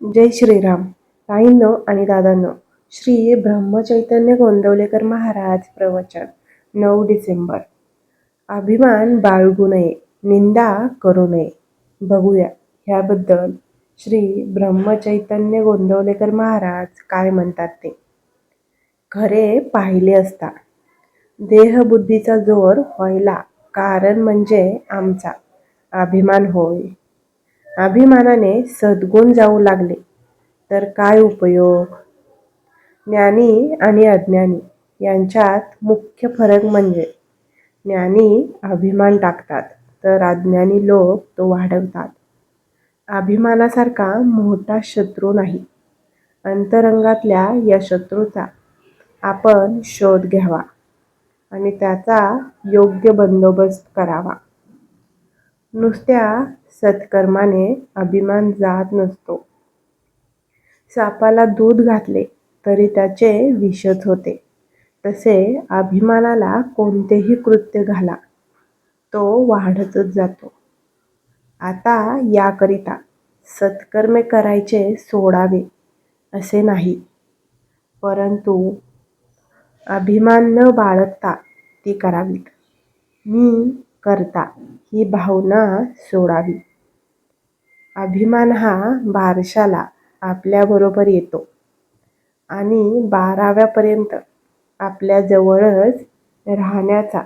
जय श्रीराम. ताईंनो आणि दादांनो, श्री ब्रह्मचैतन्य गोंदवलेकर महाराज प्रवचन 9 डिसेंबर. अभिमान बाळगू नये, निंदा करू नये. बघूया ह्याबद्दल श्री ब्रह्मचैतन्य गोंदवलेकर महाराज काय म्हणतात ते. खरे पाहिले असता देहबुद्धीचा जोर व्हायला कारण म्हणजे आमचा अभिमान होय. अभिमानाने सद्गुण जाऊ लागले तर काय उपयोग. ज्ञानी आणि अज्ञानी यांच्यात मुख्य फरक म्हणजे ज्ञानी अभिमान टाकतात तर अज्ञानी लोक तो वाढवतात. अभिमानासारखा मोठा शत्रू नाही. अंतरंगातल्या या शत्रूचा आपण शोध घ्यावा आणि त्याचा योग्य बंदोबस्त करावा. नुसत्या सत्कर्माने अभिमान जात नसतो. सापाला दूध घातले तरी त्याचे विषच होते. तसे अभिमानाला कोणतेही कृत्य घाला, तो वाढतच जातो. आता याकरिता सत्कर्मे करायचे सोडावे असे नाही, परंतु अभिमान न बाळगता ती करावीत. मी करता ही भावना सोडावी. अभिमान हा बारशाला आपल्याबरोबर येतो आणि 12व्यापर्यंत आपल्या जवळच राहण्याचा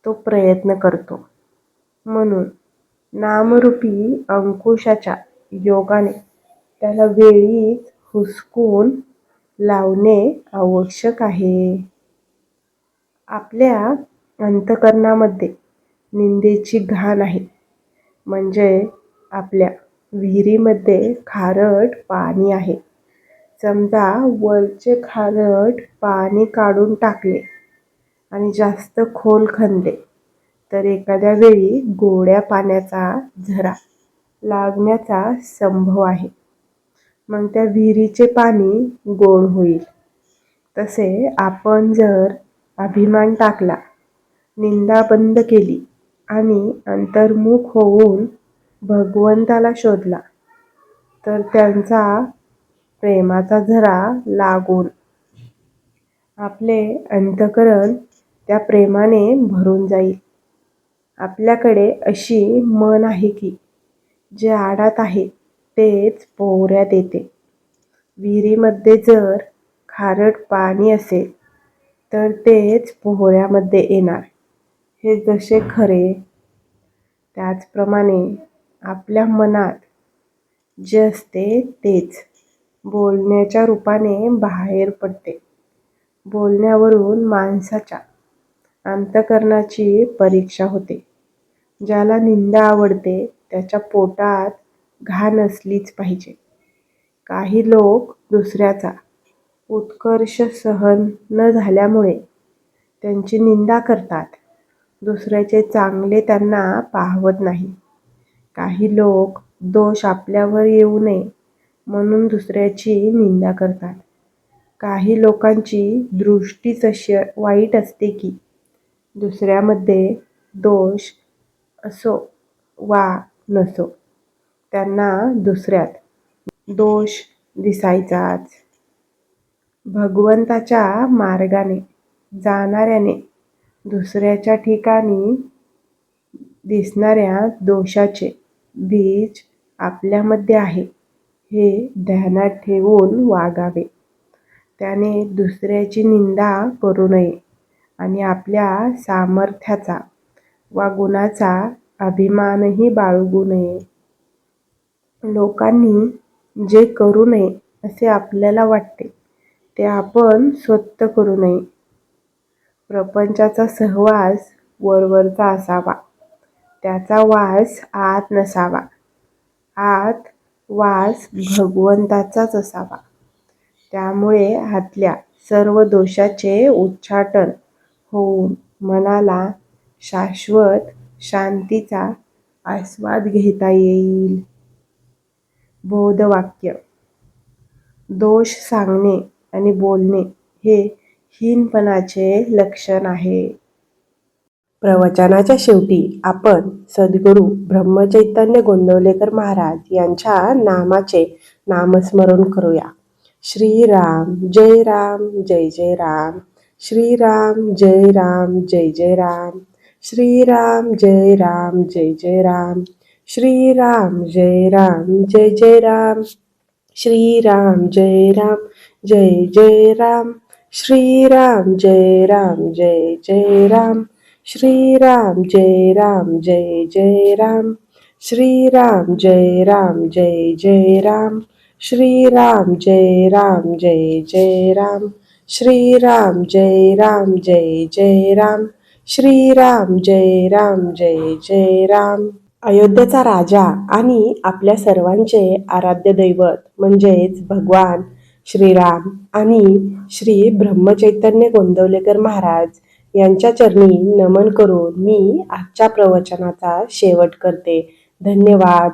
तो प्रयत्न करतो. म्हणून नामरूपी अंकुशाच्या योगाने त्याला वेळीच हुसकून लावणे आवश्यक आहे. आपल्या अंतःकरणामध्ये निंदेची घाण आहे, म्हणजे आपल्या विहिरीमध्ये खारट पाणी आहे. समजा वरचे खारट पाणी काढून टाकले आणि जास्त खोल खणले तर एखाद्या वेळी गोड्या पाण्याचा झरा लागण्याचा संभव आहे. मग त्या विहिरीचे पाणी गोड होईल. तसे आपण जर अभिमान टाकला, निंदा बंद केली आणि अंतर्मुख होऊन भगवंताला शोधला तर त्यांचा प्रेमाचा झरा लागून आपले अंतःकरण त्या प्रेमाने भरून जाईल. आपल्याकडे अशी मन आहे की जे आडात आहे तेच पोहऱ्यात येते. विहिरीमध्ये जर खारट पाणी असेल तर तेच पोहऱ्यामध्ये येणार. हे जसे खरे, त्याचप्रमाणे आपल्या मनात जे असते तेच बोलण्याच्या रूपाने बाहेर पडते. बोलण्यावरून माणसाच्या अंतःकरणाची परीक्षा होते. ज्याला निंदा आवडते त्याच्या पोटात घाण असलीच पाहिजे. काही लोक दुसऱ्याचा उत्कर्ष सहन न झाल्यामुळे त्यांची निंदा करतात. दुसऱ्याचे चांगले त्यांना पाहवत नाही. काही लोक दोष आपल्यावर येऊ नये म्हणून दुसऱ्याची निंदा करतात. काही लोकांची दृष्टीच अशी वाईट असते की दुसऱ्यामध्ये दोष असो वा नसो, त्यांना दुसऱ्यात दोष दिसायचाच. भगवंताच्या मार्गाने जाणाऱ्याने दुसऱ्याच्या ठिकाणी दिसणाऱ्या दोषाचे बीज आपल्यामध्ये आहे हे ध्यानात ठेवून वागावे. त्याने दुसऱ्याची निंदा करू नये आणि आपल्या सामर्थ्याचा वा गुणाचा अभिमानही बाळगू नये. लोकांनी जे करू नये असे आपल्याला वाटते ते आपण स्वतः करू नये. प्रपंचाचा सहवास वरवरचा असावा, त्याचा वास आत नसावा. आत वास भगवंताचाच असावा. त्यामुळे आतल्या सर्व दोषाचे उच्चाटन होऊन मनाला शाश्वत शांतीचा आस्वाद घेता येईल. बोधवाक्य. दोष सांगणे आणि बोलणे हे हीनपणाचे लक्षण आहे. प्रवचनाच्या शेवटी आपण सद्गुरू ब्रह्मचैतन्य गोंदवलेकर महाराज यांच्या नामाचे नामस्मरण करूया. श्रीराम जय राम जय जय राम. श्रीराम जय राम जय जय राम. श्रीराम जय राम जय जय राम. श्रीराम जय राम जय जय राम. श्रीराम जय राम जय जय राम. श्रीराम जय राम जय जय राम. श्रीराम जय राम जय जय राम. श्रीराम जय राम जय जय राम. श्रीराम जय राम जय जय राम. श्रीराम जय राम जय जय राम. श्रीराम जय राम जय जय राम. अयोध्येचा राजा आणि आपल्या सर्वांचे आराध्य दैवत म्हणजेच भगवान श्रीराम आणि श्री ब्रह्मचैतन्य गोंदवलेकर महाराज यांच्या चरणी नमन करून मी आजच्या प्रवचनाचा शेवट करते. धन्यवाद.